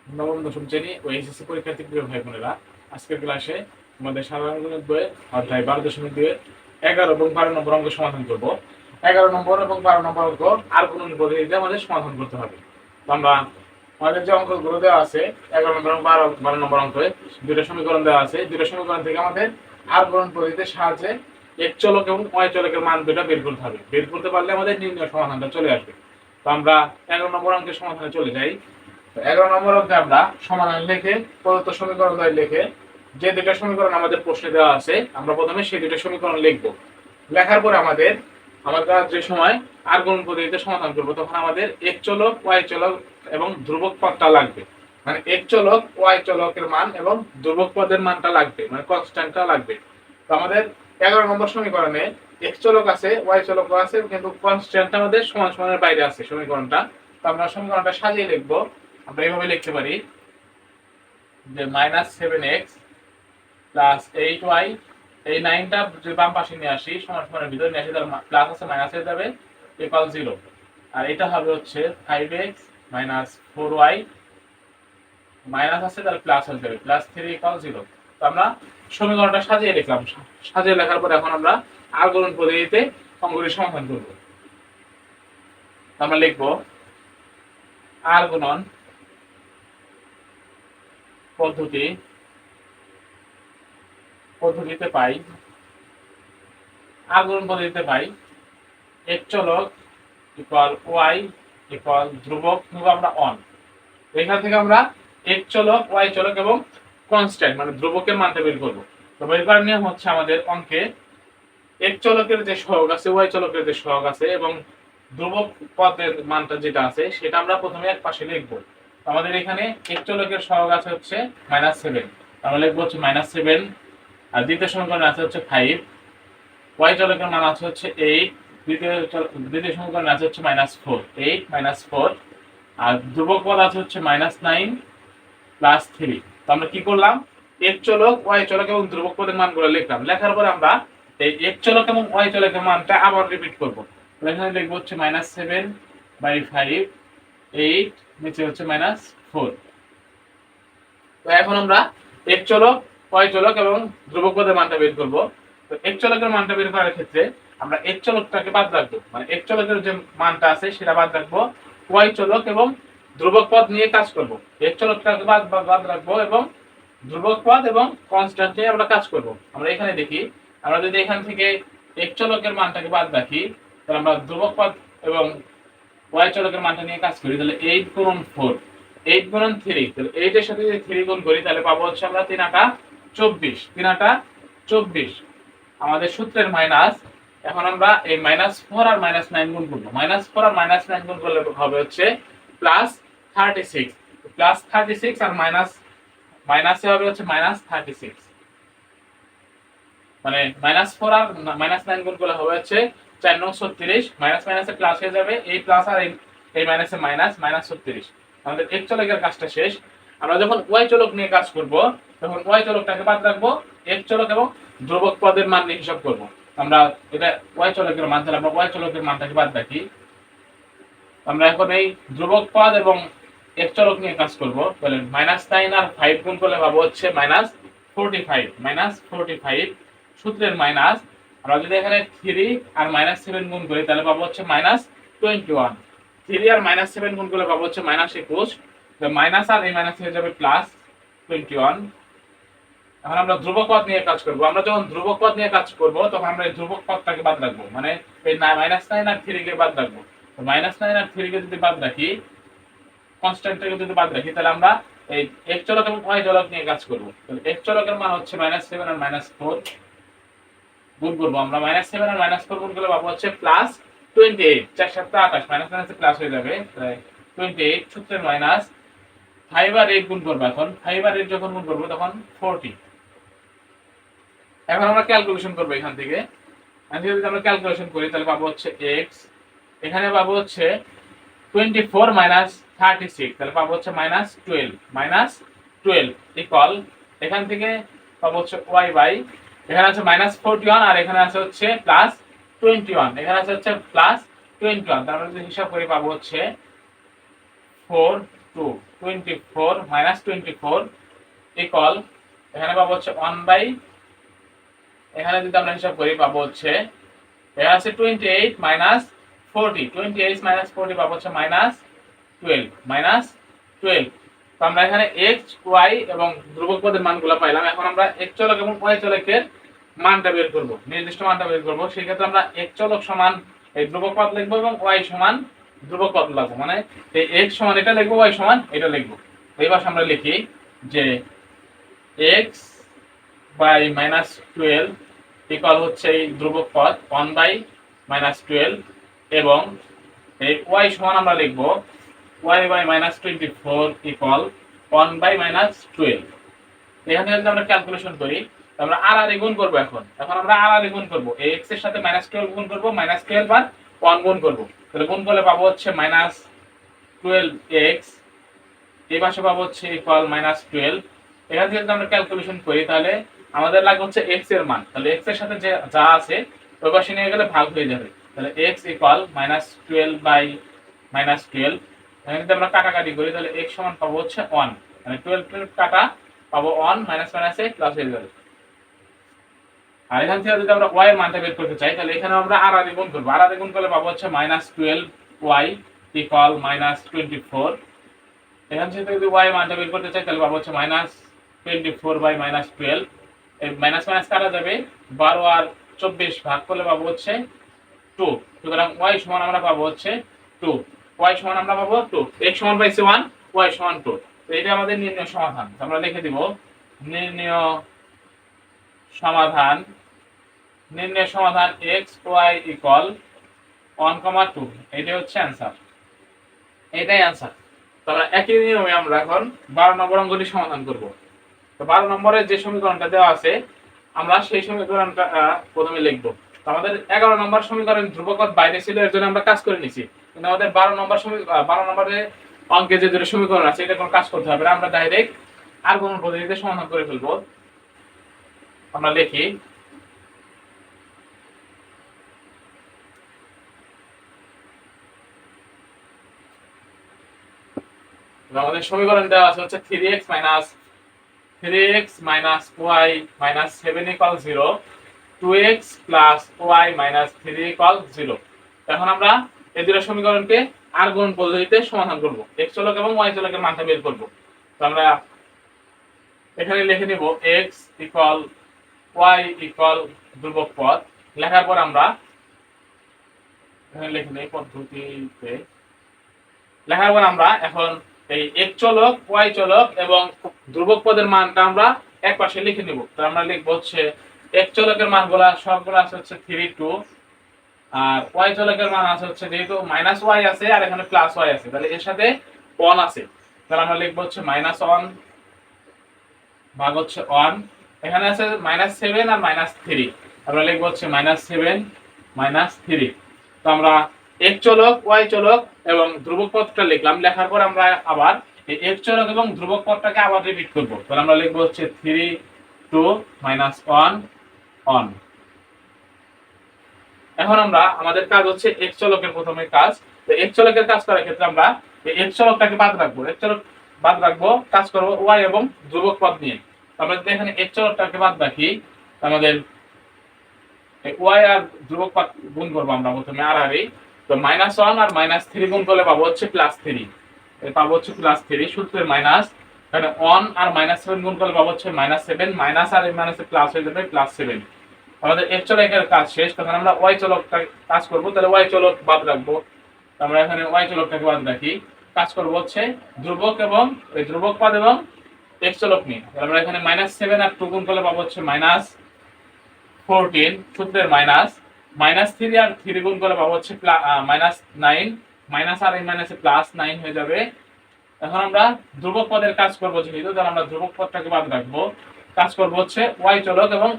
নবম দশম শ্রেণী ও এসএসসি পরীক্ষার্থী প্রিয় ভাই বোনেরা, আজকের ক্লাসে আমাদের সাধারণ গণিত বইয়ের অধ্যায় 12.2 11 এবং 12 নম্বর অঙ্ক সমাধান করব। 11 নম্বর এবং 12 নম্বর অঙ্ক আর কোন পদ্ধতিতে আমাদের সমাধান করতে হবে। তো আমরা আমাদের যে অঙ্কগুলো দেওয়া আছে 11 নম্বর এবং 12 নম্বর অঙ্কে দুটো সমীকরণ দেওয়া আছে। দুটো সমীকরণ থেকে আমাদের আর কোন পদ্ধতির সাহায্যে এক চলক এবং ওয়াই চলকের মান দুটো বের করতে হবে। বের করতে পারলে আমাদের নির্ণয় সমাধানটা চলে আসবে। তো আমরা 11 নম্বর অঙ্কের সমাধানে চলে যাই। 11 নম্বর অঙ্কে আমরা সমাধান লিখে প্রদত্ত সমীকরণ লিখে যে দুটো সমীকরণ আমাদের প্রশ্নে দেওয়া আছে আমরা প্রথমে সেই দুটো সমীকরণ লিখব। লেখার পরে আমরা যে সময় আর গুণ পদ্ধতিতে সমাধান করব তখন আমাদের এক চলক ওয়াই চলক এবং ধ্রুবক পদটা লাগবে। মানে এক চলক ওয়াই চলকের মান এবং ধ্রুবক পদের মানটা লাগবে, মানে কনস্ট্যান্টটা লাগবে। তো আমাদের 11 নম্বর সমীকরণে এক চলক আছে ওয়াই চলক আছে, কিন্তু কনস্ট্যান্টটা আমাদের সমান সমানের বাইরে আছে সমীকরণটা। তো আমরা সমীকরণটা সাজিয়ে লিখবো। আমরা এইভাবে লিখতে পারি যে -7x প্লাস 8y, এই 9টা যদি বাম পাশে নিয়ে আসি সমান সমানের ভিতরে নিয়ে আসি তাহলে প্লাস আছে মাইনাস হয়ে যাবে ইকুয়াল 0। আর এটা হবে হচ্ছে 5x 4y, মাইনাস আছে তাহলে প্লাস হয়ে যাবে প্লাস 3 ইকুয়াল 0। তো আমরা সমীকরণটা সাজিয়ে লিখলাম। সাজিয়ে লেখার পরে এখন আমরা আর গুণন পদ্ধতিতে অঙ্কটি সমাধান করব। আমরা লিখব আর গুণন পদ্ধতিতে পাই আর গুণন পদ্ধতিতে পাই এক চলক ইকুয়াল ওয়াই ইকুয়াল ধ্রুবক আমরা অন। এখান থেকে আমরা এক চলক ওয়াই চলক এবং কনস্ট্যান্ট মানে ধ্রুবকের মানটা বের করব। তো বের করার নিয়ম হচ্ছে আমাদের অঙ্কে এক চলকের যে সহগ আছে ওয়াই চলকের যে সহগ আছে এবং ধ্রুবক পদের মানটা যেটা আছে সেটা আমরা প্রথমে এক পাশে লিখব। আমাদের এখানে এক চলকের সহগ আছে হচ্ছে -7, আমরা লিখবো হচ্ছে -7। আর দ্বিতীয় সমীকরণ আছে হচ্ছে 5, ওয়াই চলকের মান আছে হচ্ছে 8, দ্বিতীয় সমীকরণ আছে হচ্ছে -4, 8 -4। আর ধ্রুবক পদ আছে হচ্ছে -9 প্লাস 3। তো আমরা কি করলাম, এক চলক ওয়াই চলক এবং ধ্রুবক পদের মানগুলো লিখলাম। লেখার পরে আমরা এই এক চলক এবং ওয়াই চলকের মানটা আবার রিপিট করব। এখানে লিখব হচ্ছে -7/5, 8 নিচে হচ্ছে -4। তো এখন আমরা এক চলক ওয়াই চলক এবং ধ্রুবক পদের মানটা বের করব। তো এক চলকের মানটা বের করার ক্ষেত্রে আমরা এক চলকটাকে বাদ রাখবো, মানে এক চলকের যে মানটা আছে সেটা বাদ রাখবো, ওয়াই চলক এবং ধ্রুবক পদ নিয়ে কাজ করব। এক চলকটাকে বাদ রাখবো এবং ধ্রুবক পদ এবং কনস্ট্যান্ট নিয়ে আমরা কাজ করব। আমরা এখানে দেখি, আমরা যদি এখান থেকে এক চলকের মানটাকে বাদ রাখি তাহলে আমরা ধ্রুবক পদ এবং ওয়াই চলকের মানটা নিয়ে কাজ করি তাহলে 8 গুণন 4, 8 গুণন 3, তাহলে 8 এর সাথে যদি 3 গুণ করি তাহলে পাবো হচ্ছে আমরা 3 8 24, 3 8 24 আমাদের সূত্রের মাইনাস। এখন আমরা এই -4 আর -9 গুণ করব। -4 আর -9 গুণ করলে হবে হচ্ছে +36, +36 আর মাইনাসে হবে হচ্ছে -36, মানে -4 আর -9 গুণ করলে হবে হচ্ছে 4 9 36, মাইনাস মাইনাসে প্লাস হয়ে যাবে, এই প্লাস আর এই মাইনাসে মাইনাস -36। আমাদের এক চলকের কাজটা শেষ। আমরা যখন ওয়াই চলক নিয়ে কাজ করব তখন ওয়াই চলকটাকে বাদ রাখবো, এক চলক এবং ধ্রুবক পদের মান নিয়ে হিসাব করব। আমরা এটা ওয়াই চলকের মান, তাহলে আমরা ওয়াই চলকের মানটাকে বাদ রাখি। আমরা এখন এই ধ্রুবক পদ এবং এক চলক নিয়ে কাজ করব। তাহলে -9 আর 5 গুণ করলে পাবো হচ্ছে -45, সূত্রের মাইনাস। আমরা যদি এখানে 3 আর -7 গুণ করি তাহলে পাবো হচ্ছে -21, 3 আর -7 গুণ করলে পাবো হচ্ছে -21, তো মাইনাস আর এই মাইনাস হয়ে যাবে +21। এখন আমরা ধ্রুবক পদ নিয়ে কাজ করব। আমরা যখন ধ্রুবক পদ নিয়ে কাজ করব তখন আমরা এই ধ্রুবক পদটাকে বাদ রাখবো, মানে এই -9 আর 3 কে বাদ রাখবো। তো -9 আর 3 কে যদি বাদ রাখি, কনস্ট্যান্টটাকে যদি বাদ রাখি তাহলে আমরা এই এক চলক এবং ওয়াই চলক নিয়ে কাজ করব। তাহলে এক চলকের মান হচ্ছে -7 আর -4 গুণ করব। আমরা -7 আর -4 গুণ করলে পাবো হচ্ছে +28, 4 7 28, মাইনাস মাইনাসে প্লাস হয়ে যাবে, তাই 28 সূত্রের মাইনাস 5 আর 8 গুণ করব। এখন 5 আর 8 যখন গুণ করব তখন 40। এখন আমরা ক্যালকুলেশন করব এখান থেকে। যদি আমরা ক্যালকুলেশন করি তাহলে পাবো হচ্ছে x, এখানে পাবো হচ্ছে 24 36, তাহলে পাবো হচ্ছে -12 ইকুয়াল, এখান থেকে পাবো হচ্ছে y বাই, এখানে আছে -41 আর এখানে আছে হচ্ছে +21, এখানে আছে হচ্ছে +21, তার মানে যদি হিসাব করি পাবো হচ্ছে 4 2। 24 মাইনাস 24 ইকুয়াল এখানে পাবো হচ্ছে 1 বাই, এখানে যদি আমরা হিসাব করি পাবো হচ্ছে এখানে আছে 28 মাইনাস 40, 28 মাইনাস 40 পাবো হচ্ছে মাইনাস 12 তো আমরা এখানে x y এবং ধ্রুবক পদের মানগুলো পাইলাম। এখন আমরা x চলক এবং y চলকের মানটা বের করব, নির্দিষ্ট মানটা বের করব। সেই ক্ষেত্রে আমরা x চলক সমান এই ধ্রুবক পদ লিখব এবং y সমান ধ্রুবক পদ লিখব, মানে এই x সমান এটা লিখব, y সমান এটা লিখব। এইবার আমরা লিখি যে x বাই মাইনাস 12 ইকুয়াল হচ্ছে এই ধ্রুবক পদ 1 বাই মাইনাস 12 এবং এই y সমান আমরা লিখব y by minus 24 equal 1 by minus 12। এখানে যদি আমরা ক্যালকুলেশন করি আমরা আর আর গুণ করব। এখন আমরা আর আর গুণ করব, এই x এর সাথে মাইনাস 12 গুণ করব, মাইনাস 12 আর 1 গুণ করব, তাহলে গুণ করলে পাবো হচ্ছে মাইনাস 12x, এই পাশে পাবো হচ্ছে ইকুয়াল মাইনাস 12। এখান থেকে যদি আমরা ক্যালকুলেশন করি তাহলে আমাদের লাগবে হচ্ছে x এর মান, তাহলে x এর সাথে যে যা আছে ওই পাশে নিয়ে গেলে ভাগ হয়ে যাবে, তাহলে x equal minus 12 by minus 12। এখানে যদি আমরা কাটাকাটি করি তাহলে x সমান পাবো হচ্ছে 1, মানে 12 কাটা পাবো 1, মাইনাস মাইনাসে প্লাস হয়ে যাবে। আর এখান থেকে যদি আমরা y এর মানটা বের করতে চাই তাহলে এখানে আমরা আর আর গুণ করব, আর আর গুণ করলে পাবো হচ্ছে মাইনাস 12y ইকুয়াল মাইনাস 24। এখান থেকে যদি y এর মানটা বের করতে চাই তাহলে পাবো হচ্ছে মাইনাস 24 বাই মাইনাস 12, এই মাইনাস মাইনাস কাটা যাবে, 12 আর 24 ভাগ করলে পাবো হচ্ছে 2, সুতরাং y সমান আমরা পাবো হচ্ছে 2, y সমান আমরা পাবো 2, x সমান পাইছি 1, y সমান 2। তো এটা আমাদের নির্ণয় সমাধান। আমরা লিখে দিব নির্ণয় সমাধান x y ইকুয়াল 1, 2, এটাই হচ্ছে অ্যান্সার, এটাই অ্যান্সার। তো আমরা একই নিয়মে আমরা এখন 12 নম্বর অঙ্কটি সমাধান করব। তো 12 নম্বরে যে সমীকরণটা দেওয়া আছে আমরা সেই সমীকরণটা প্রথমে লিখব। তো আমাদের 11 নম্বর সমীকরণ ধ্রুবক পদ বাইরে ছিল, এর জন্য আমরা কাজ করে নিছি, কিন্তু আমাদের 12 নম্বরে অঙ্কে যে দুটো সমীকরণ আছে এটা কোনো কাজ করতে হবে না, আমরা ডাইরেক্ট আর্গুমেন্ট পদ্ধতিতে সমাধান করে ফেলবো। আমরা লিখি আমাদের সমীকরণ দেওয়া আছে হচ্ছে 3x minus y minus 7 equal 0, 2x plus y minus 3 equal 0। এখন আমরা এই দুটো সমীকরণকে আর্গুমেন্ট পদ্ধতিতে সমাধান করব, x চলক এবং y চলকের মানটা বের করব। তো আমরা এখানে লিখে নিব x equal y equal ধ্রুবক পদ, লেখার পর আমরা এখানে লিখে নেই পদ্ধতিতে, লেখার পর আমরা এখন এই x চলক y চলক এবং ধ্রুবক পদের মানটা আমরা এক পাশে লিখে নিব। তো আমরা লিখব হচ্ছে x চলকের মানগুলা সবগুলো আছে হচ্ছে 3, 2, আর y চলকের মান আছে হচ্ছে যেহেতু মাইনাস y আছে আর এখানে প্লাস y আছে তাহলে এর সাথে 1 আছে, তাহলে আমরা লিখব হচ্ছে -1 ভাগ হচ্ছে 1, এখানে আছে -7 আর -3, আমরা লিখব হচ্ছে -7 -3। তো আমরা x চলক y চলক এবং ধ্রুবক পদটা লিখলাম, লেখার পর আমরা আবার এই x চলক এবং ধ্রুবক পদটাকে আবার রিপিট করব। তাহলে আমরা লিখব হচ্ছে 3, 2, -1 1। এখন আমরা আমাদের কাজ হচ্ছে x চলকের প্রথমে কাজ। তো x চলকের কাজ করার ক্ষেত্রে আমরা এই x চলকটাকে বাদ রাখবো, x চলক বাদ রাখবো, কাজ করব y এবং ধ্রুবক পদ নিয়ে। আমরা যদি এখানে x চলকটাকে বাদ রাখি আমাদের y আর ধ্রুবক পদ গুণ করব আমরা প্রথমে আর আর, তো -1 আর -3 গুণ করলে পাবো হচ্ছে +3, পাবো হচ্ছে +3 সূত্রের মাইনাস, এখানে 1 আর -7 গুণ করলে পাবো হচ্ছে -7, মাইনাস আর মাইনাসে প্লাস হয়ে যাবে +7। আমাদের x চলকের কাজ শেষ, তখন আমরা y চলকটা কাজ করব, তাহলে y চলক বাদ রাখবো। আমরা এখানে y চলকটাকে বাদ রাখি, কাজ করব হচ্ছে ধ্রুবক এবং এই ধ্রুবক পদ এবং x চলক নিয়ে। আমরা এখানে -7 আর 2 গুণ করলে পাবো হচ্ছে -14 সূত্রের মাইনাস, -3 আর 3 গুণ করলে পাবো হচ্ছে -9, মাইনাস আর মাইনাসে +9 হয়ে যাবে। এখন আমরা ধ্রুবক পদের কাজ করব যেহেতু, তাহলে আমরা ধ্রুবক পদটাকে বাদ রাখবো, কাজ করব হচ্ছে y চলক এবং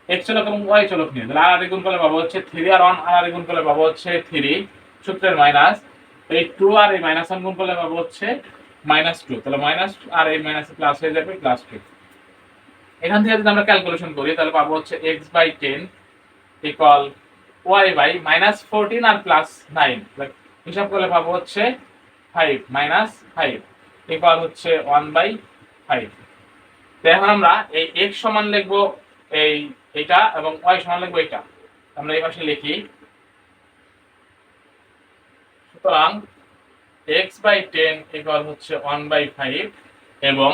x চলক এবং y চলক নিয়ে। তাহলে আর গুণ করলে পাবো হচ্ছে 3 আর 1 আর গুণ করলে পাবো হচ্ছে 3 সূত্রের মাইনাস, এই 2 আর এই -1 গুণ করলে পাবো হচ্ছে -2, তাহলে মাইনাস আর এই মাইনাসে প্লাস হয়ে যাবে +2। এখান থেকে যদি আমরা ক্যালকুলেশন করি তাহলে পাবো হচ্ছে x/10 ইকুয়াল y/-14 আর +9, হিসাব করলে পাবো হচ্ছে 5 -5। ইকুয়াল হচ্ছে 1/5। তো এখন আমরা এই x সমান লিখবো এইটা এবং y সমান লিখবো এটা। আমরা এই পাশে লিখি, সুতরাং x/10 ইকুয়াল হচ্ছে 1/5 এবং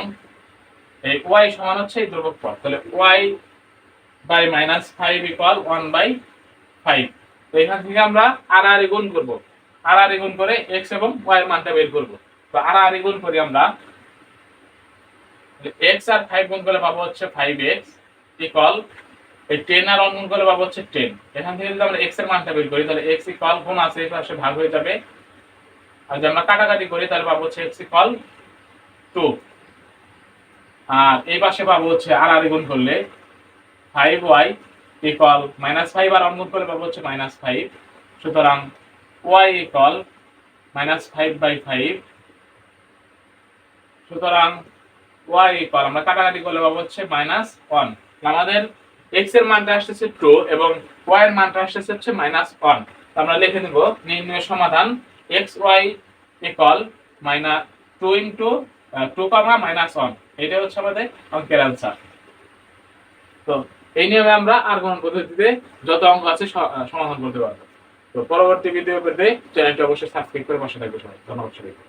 এই y সমান হচ্ছে এই ধ্রুবক পদ, তাহলে y/-5 ইকুয়াল 1/5। তো এখান থেকে আমরা আর গুণ করব, আর গুণ করে x এবং y এর মানটা বের করব। তো আর গুণ করি আমরা, x আর 5 গুণ করলে পাবো হচ্ছে 5x ইকুয়াল এই 10 আর 1 গুণ করলে পাবো হচ্ছে 10। এখান থেকে যদি আমরা x এর মানটা বের করি তাহলে x ইকুয়াল গুণ আছে এই পাশে ভাগ হয়ে যাবে, আর যদি আমরা কাটাকাটি করি তাহলে পাবো হচ্ছে x ইকুয়াল 2। আর এই পাশে পাবো হচ্ছে আর গুণ করলে 5y ইকুয়াল -5 আর গুণ করলে পাবো হচ্ছে -5। সুতরাং y ইকুয়াল -5/5। সুতরাং y ইকুয়াল আমরা কাটাকাটি করলে পাবো হচ্ছে -1। আমাদের x এর মানটা আসছে 2 এবং y এর মানটা আসছে হচ্ছে -1। তো আমরা লিখে দেব নির্ণয় সমাধান xy ইকুয়াল -2 ইনটু 2, -1। এটা হচ্ছে আমাদের অঙ্কের आंसर। তো এই নিয়মে আমরা আর গণন পদ্ধতিতে যত অঙ্ক আছে সমাধান করতে পারবো। তো পরবর্তী ভিডিও পেতে চ্যানেলটি অবশ্যই সাবস্ক্রাইব করে পাশে থাকবে সবাই। ধন্যবাদ সবাইকে।